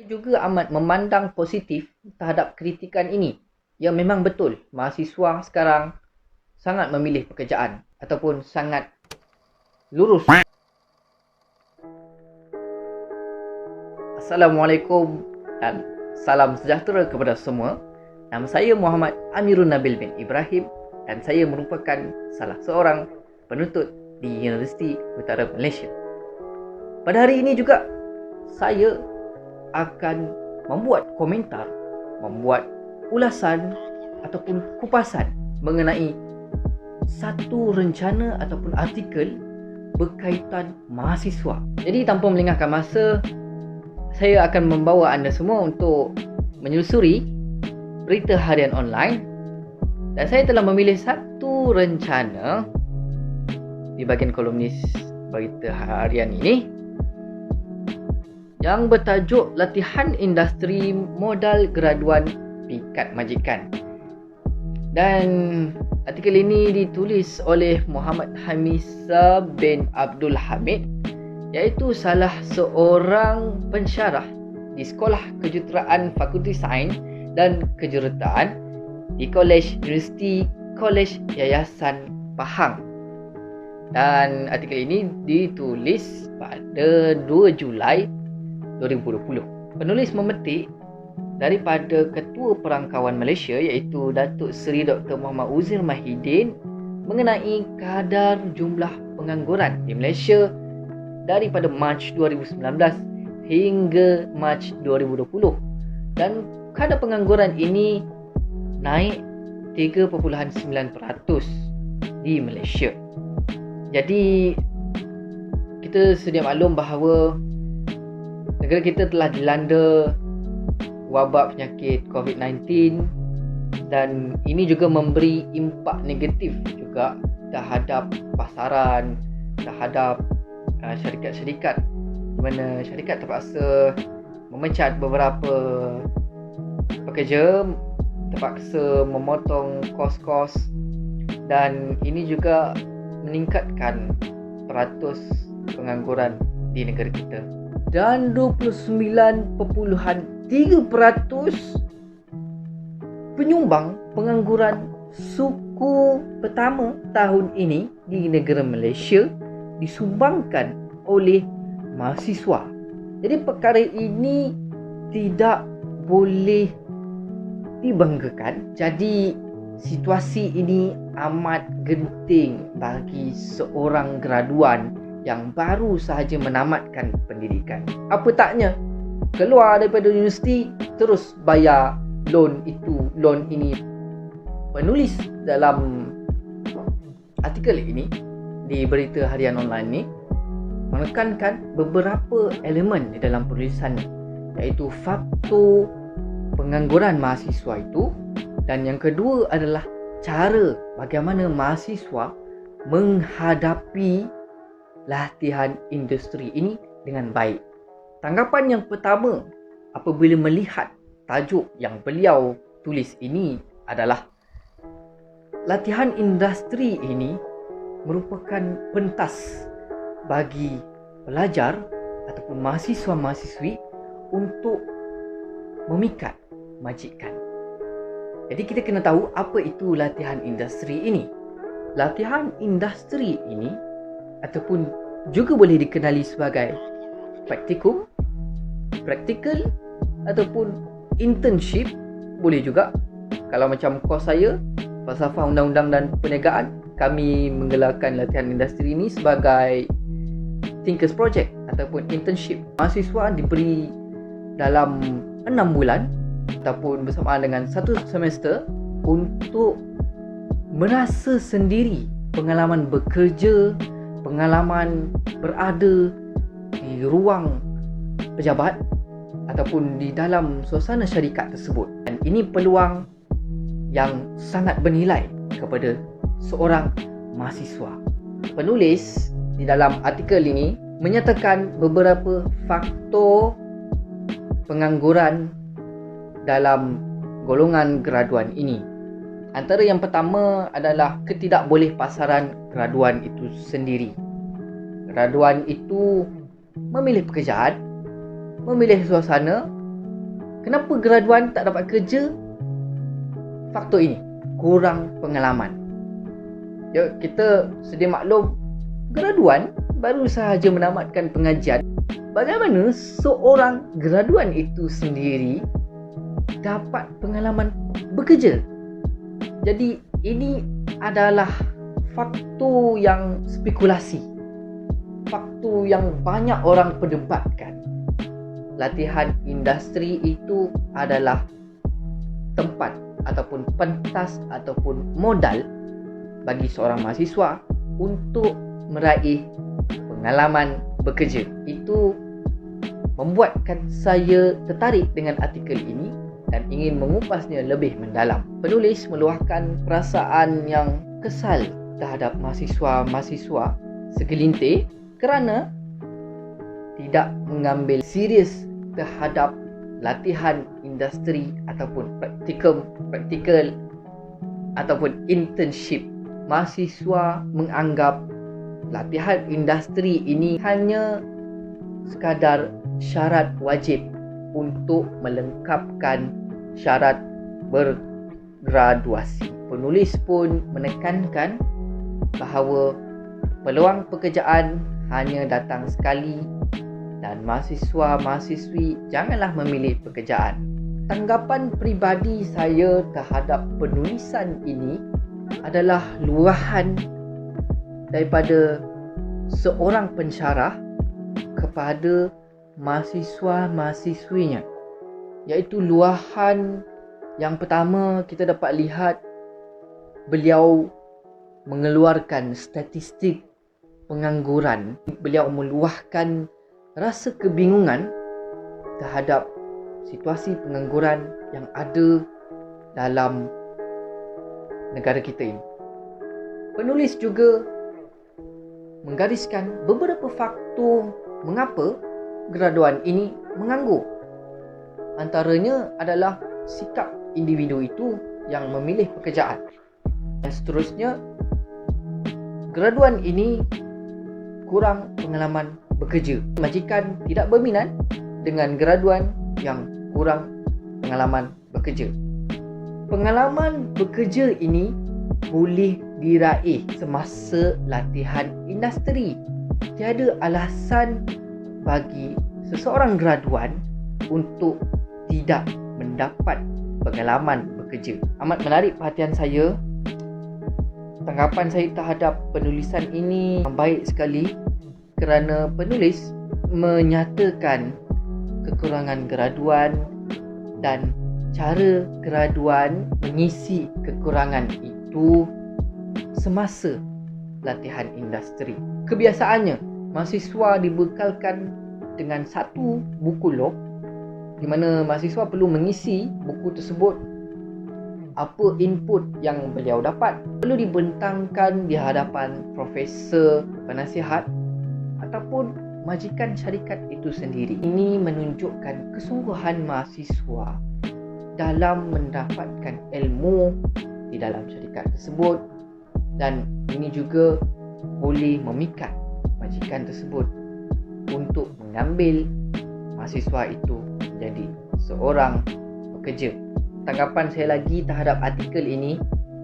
juga amat memandang positif terhadap kritikan ini. Ya, memang betul, mahasiswa sekarang sangat memilih pekerjaan ataupun sangat lurus. Assalamualaikum dan salam sejahtera kepada semua. Nama saya Muhammad Amirul Nabil bin Ibrahim dan saya merupakan salah seorang penuntut di Universiti Utara Malaysia. Pada hari ini juga saya akan membuat komentar, membuat ulasan ataupun kupasan mengenai satu rencana ataupun artikel berkaitan mahasiswa. Jadi tanpa melengahkan masa, saya akan membawa anda semua untuk menyusuri berita harian online dan saya telah memilih satu rencana di bahagian kolumnis berita harian ini yang bertajuk Latihan Industri Modal Graduan Pikat Majikan. Dan artikel ini ditulis oleh Muhammad Hamisa bin Abdul Hamid, iaitu salah seorang pensyarah di Sekolah Kejuruteraan Fakulti Sains dan Kejuruteraan di Kolej Universiti Kolej Yayasan Pahang. Dan artikel ini ditulis pada 2 Julai 2020. Penulis memetik daripada Ketua Perangkawan Malaysia iaitu Datuk Seri Dr. Muhammad Uzir Mahidin mengenai kadar jumlah pengangguran di Malaysia daripada Mac 2019 hingga Mac 2020. Dan kadar pengangguran ini naik 3.9% di Malaysia. Jadi kita sedia maklum bahawa negara kita telah dilanda wabak penyakit COVID-19 dan ini juga memberi impak negatif juga terhadap pasaran, terhadap syarikat-syarikat, di mana syarikat terpaksa memecat beberapa pekerja, terpaksa memotong kos-kos dan ini juga meningkatkan peratus pengangguran di negara kita. Dan 29.3% penyumbang pengangguran suku pertama tahun ini di negara Malaysia disumbangkan oleh mahasiswa. Jadi perkara ini tidak boleh dibanggakan. Jadi situasi ini amat genting bagi seorang graduan yang baru sahaja menamatkan pendidikan. Apa taknya keluar daripada universiti terus bayar loan ini. Penulis dalam artikel ini di berita harian online ini menekankan beberapa elemen di dalam penulisannya, iaitu faktor pengangguran mahasiswa itu, dan yang kedua adalah cara bagaimana mahasiswa menghadapi latihan industri ini dengan baik. Tanggapan yang pertama apabila melihat tajuk yang beliau tulis ini adalah latihan industri ini merupakan pentas bagi pelajar ataupun mahasiswa-mahasiswi untuk memikat majikan. Jadi kita kena tahu apa itu latihan industri ini. Latihan industri ini ataupun juga boleh dikenali sebagai praktikum, praktikal ataupun internship boleh juga. Kalau macam kos saya, Falsafah Undang-Undang dan Perniagaan, kami menggelarkan latihan industri ini sebagai Thinkers Project ataupun internship. Mahasiswa diberi dalam 6 bulan ataupun bersamaan dengan 1 semester untuk merasa sendiri pengalaman bekerja, pengalaman berada di ruang pejabat ataupun di dalam suasana syarikat tersebut. Dan ini peluang yang sangat bernilai kepada seorang mahasiswa. Penulis di dalam artikel ini menyatakan beberapa faktor pengangguran dalam golongan graduan ini. Antara yang pertama adalah ketidakbolehpasaran graduan itu sendiri. Graduan itu memilih pekerjaan, memilih suasana Kenapa graduan tak dapat kerja? Faktor ini, kurang pengalaman. Ya, kita sedia maklum, graduan baru sahaja menamatkan pengajian. Bagaimana seorang graduan itu sendiri dapat pengalaman bekerja? Jadi ini adalah faktor yang spekulasi, faktor yang banyak orang perdebatkan. Latihan industri itu adalah tempat ataupun pentas ataupun modal bagi seorang mahasiswa untuk meraih pengalaman bekerja. Itu membuatkan saya tertarik dengan artikel ini dan ingin mengupasnya lebih mendalam. Penulis meluahkan perasaan yang kesal terhadap mahasiswa-mahasiswa segelintir kerana tidak mengambil serius terhadap latihan industri ataupun praktikal ataupun internship. Mahasiswa menganggap latihan industri ini hanya sekadar syarat wajib untuk melengkapkan syarat bergraduasi. Penulis pun menekankan bahawa peluang pekerjaan hanya datang sekali dan mahasiswa-mahasiswi janganlah memilih pekerjaan. Tanggapan peribadi saya terhadap penulisan ini adalah luahan daripada seorang pensyarah kepada mahasiswa-mahasiswinya, iaitu luahan yang pertama kita dapat lihat beliau mengeluarkan statistik pengangguran. Beliau meluahkan rasa kebingungan terhadap situasi pengangguran yang ada dalam negara kita ini. Penulis juga menggariskan beberapa faktor mengapa graduan ini menganggur. Antaranya adalah sikap individu itu yang memilih pekerjaan. Dan seterusnya, graduan ini kurang pengalaman bekerja. Majikan tidak berminat dengan graduan yang kurang pengalaman bekerja. Pengalaman bekerja ini boleh diraih semasa latihan industri. Tiada alasan bagi seseorang graduan untuk tidak mendapat pengalaman bekerja. Amat menarik perhatian saya. Tanggapan saya terhadap penulisan ini baik sekali kerana penulis menyatakan kekurangan graduan dan cara graduan mengisi kekurangan itu semasa latihan industri. Kebiasaannya, mahasiswa dibekalkan dengan satu buku log di mana mahasiswa perlu mengisi buku tersebut apa input yang beliau dapat. Perlu dibentangkan di hadapan profesor, penasihat ataupun majikan syarikat itu sendiri. Ini menunjukkan kesungguhan mahasiswa dalam mendapatkan ilmu di dalam syarikat tersebut, dan ini juga boleh memikat majikan tersebut untuk mengambil mahasiswa itu menjadi seorang pekerja. Tanggapan saya lagi terhadap artikel ini,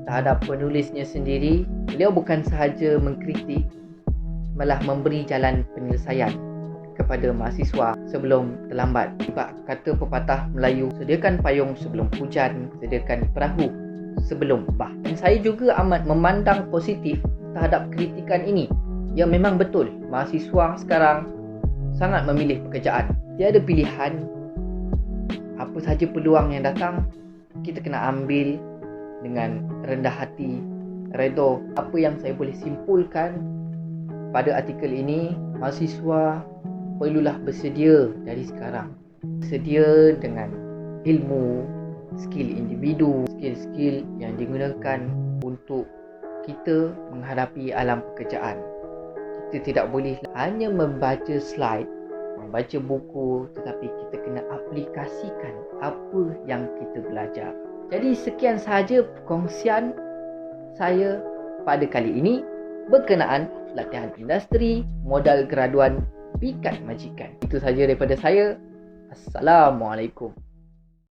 terhadap penulisnya sendiri, beliau bukan sahaja mengkritik, malah memberi jalan penyelesaian kepada mahasiswa sebelum terlambat. Sebab kata pepatah Melayu, sediakan payung sebelum hujan, sediakan perahu sebelum bah. Dan saya juga amat memandang positif terhadap kritikan ini. Ya, memang betul, mahasiswa sekarang sangat memilih pekerjaan. Tiada pilihan, apa sahaja peluang yang datang, kita kena ambil dengan rendah hati, redha. Apa yang saya boleh simpulkan pada artikel ini, mahasiswa perlulah bersedia dari sekarang. Bersedia dengan ilmu, skill individu, skill-skill yang digunakan untuk kita menghadapi alam pekerjaan. Kita tidak boleh hanya membaca slide, membaca buku, tetapi kita kena aplikasikan apa yang kita belajar. Jadi sekian sahaja perkongsian saya pada kali ini berkenaan latihan industri, modal graduan, pikat majikan. Itu sahaja daripada saya. Assalamualaikum.